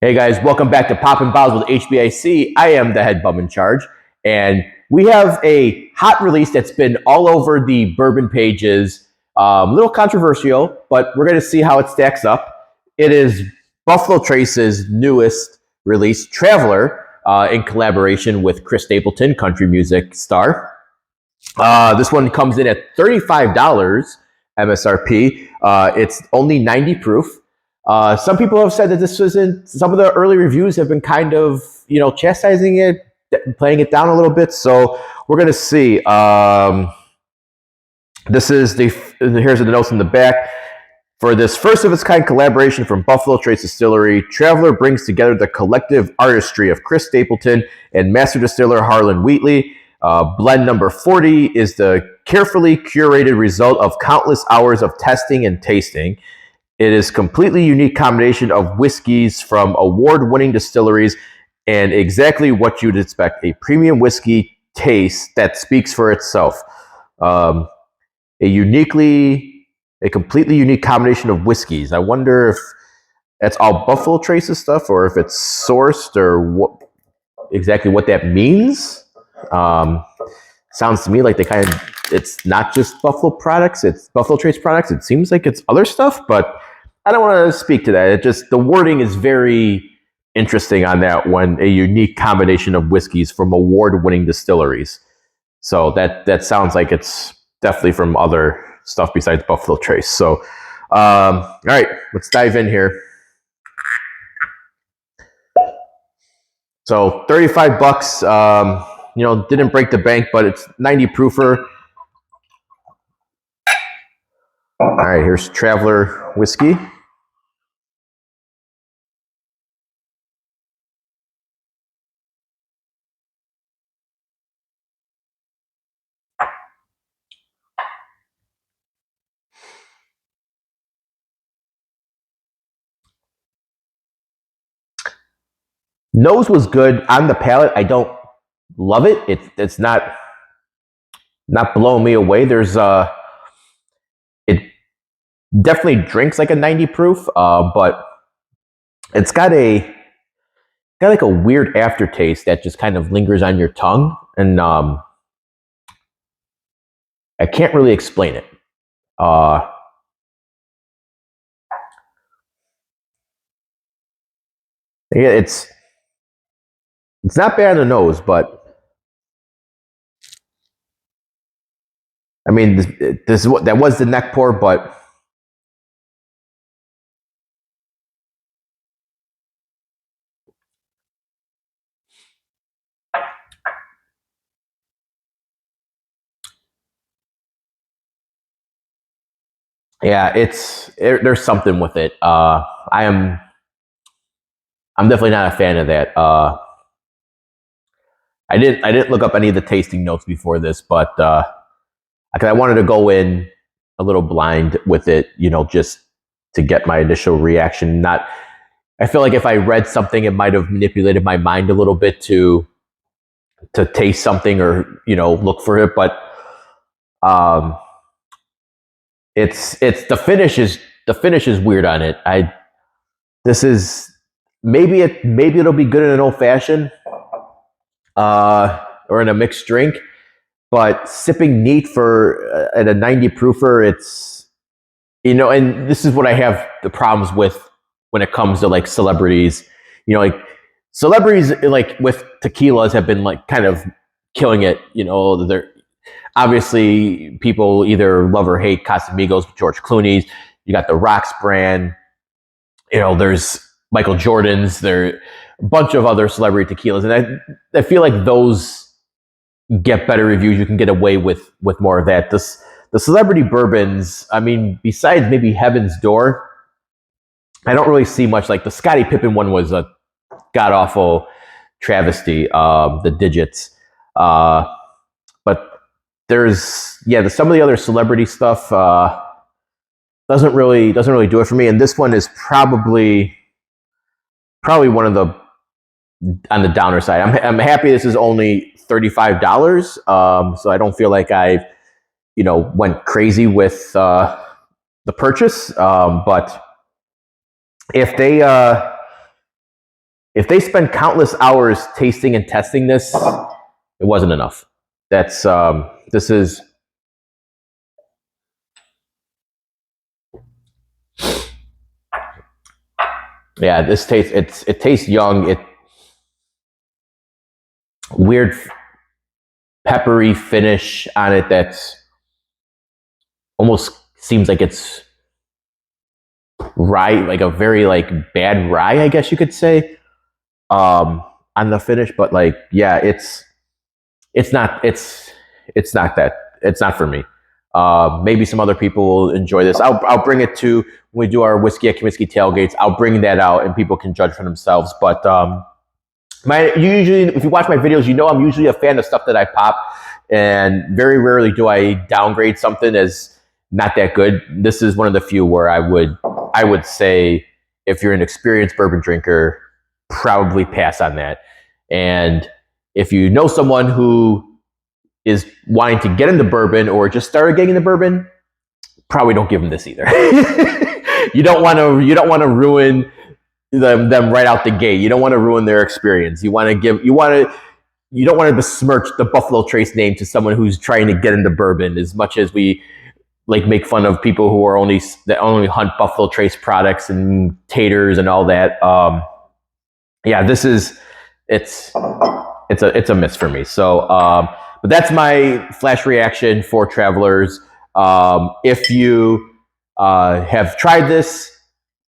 Hey guys, welcome back to Poppin' Bottles with HBIC. I am the head bum in charge, and we have a hot release that's been all over the bourbon pages. A little controversial, but we're going to see how it stacks up. It is Buffalo Trace's newest release, Traveler, in collaboration with Chris Stapleton, country music star. This one comes in at $35 MSRP. It's only 90 proof. Some people have said that this isn't. Some of the early reviews have been kind of, chastising it, playing it down a little bit. So we're gonna see. This is here's the notes in the back. For this first of its kind collaboration from Buffalo Trace Distillery, Traveler brings together the collective artistry of Chris Stapleton and master distiller Harlan Wheatley. Blend number 40 is the carefully curated result of countless hours of testing and tasting. It is a completely unique combination of whiskeys from award-winning distilleries and exactly what you'd expect, a premium whiskey taste that speaks for itself. A completely unique combination of whiskeys. I wonder if that's all Buffalo Trace's stuff or if it's sourced or exactly what that means. Sounds to me like it's not just Buffalo products, it's Buffalo Trace products. It seems like it's other stuff, but I don't want to speak to that. The wording is very interesting on that one, a unique combination of whiskeys from award-winning distilleries. So that sounds like it's definitely from other stuff besides Buffalo Trace. So, all right, let's dive in here. So 35 bucks, didn't break the bank, but it's 90 proofer. All right, here's Traveler whiskey. Nose was good on the palate. I don't love it. It's not blowing me away. It definitely drinks like a 90 proof, but it's got like a weird aftertaste that just kind of lingers on your tongue, and I can't really explain it. Yeah, it's not bad on the nose, but I mean, this is what that was the neck pour, but yeah, there's something with it. I'm definitely not a fan of that. I didn't look up any of the tasting notes before this, but I wanted to go in a little blind with it, just to get my initial reaction. I feel like if I read something, it might have manipulated my mind a little bit to taste something or look for it. But it's the finish is weird on it. This is maybe it'll be good in an old fashioned or in a mixed drink, but sipping neat for at a 90 proofer, it's and this is what I have the problems with when it comes to like celebrities. Like celebrities like with tequilas have been like kind of killing it. They're obviously people either love or hate Casamigos, George Clooney's. You got the Rocks brand. There's Michael Jordan's. There a bunch of other celebrity tequilas, and I feel like those get better reviews. You can get away with more of that. The celebrity bourbons, I mean, besides maybe Heaven's Door, I don't really see much. Like the Scottie Pippen one was a god awful travesty. The digits, but there's some of the other celebrity stuff doesn't really do it for me. And this one is probably one of the on the downer side. I'm happy this is only $35. So I don't feel like I went crazy with the purchase. But if they if they spend countless hours tasting and testing this, it wasn't enough. That's this is. Yeah, this tastes. It tastes young. It weird peppery finish on it. That's almost seems like it's rye, like a very like bad rye, I guess you could say, on the finish. But like, yeah, it's not for me. Maybe some other people will enjoy this. I'll bring it to when we do our whiskey tailgates. I'll bring that out and people can judge for themselves. But usually, if you watch my videos, you know I'm usually a fan of stuff that I pop, and very rarely do I downgrade something as not that good. This is one of the few where I would say, if you're an experienced bourbon drinker, probably pass on that. And if you know someone who is wanting to get into bourbon or just started getting into bourbon, probably don't give them this either. You don't want to ruin them right out the gate. You don't want to ruin their experience. You don't want to besmirch the Buffalo Trace name to someone who's trying to get into bourbon, as much as we like make fun of people who are only hunt Buffalo Trace products and taters and all that. Yeah, it's a miss for me. So, but that's my flash reaction for Travelers. If you have tried this,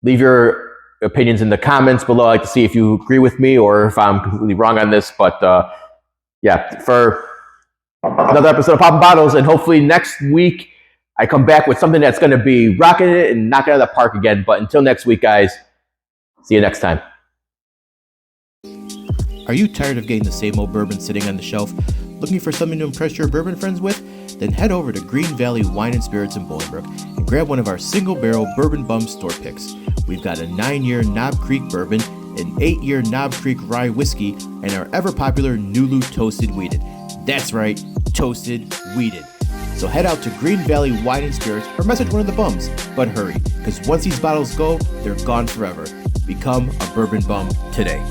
leave your opinions in the comments below. I'd like to see if you agree with me or if I'm completely wrong on this. But yeah, for another episode of Poppin' Bottles, and hopefully next week I come back with something that's going to be rocking it and knocking it out of the park again. But until next week, guys, see you next time. Are you tired of getting the same old bourbon sitting on the shelf? Looking for something to impress your bourbon friends with? Then head over to Green Valley Wine and Spirits in Bolingbrook and grab one of our single barrel bourbon bum store picks. We've got a 9-year Knob Creek bourbon, an 8-year Knob Creek rye whiskey, and our ever popular Nulu Toasted Wheated. That's right, toasted wheated. So head out to Green Valley Wine and Spirits or message one of the bums. But hurry, because once these bottles go, they're gone forever. Become a bourbon bum today.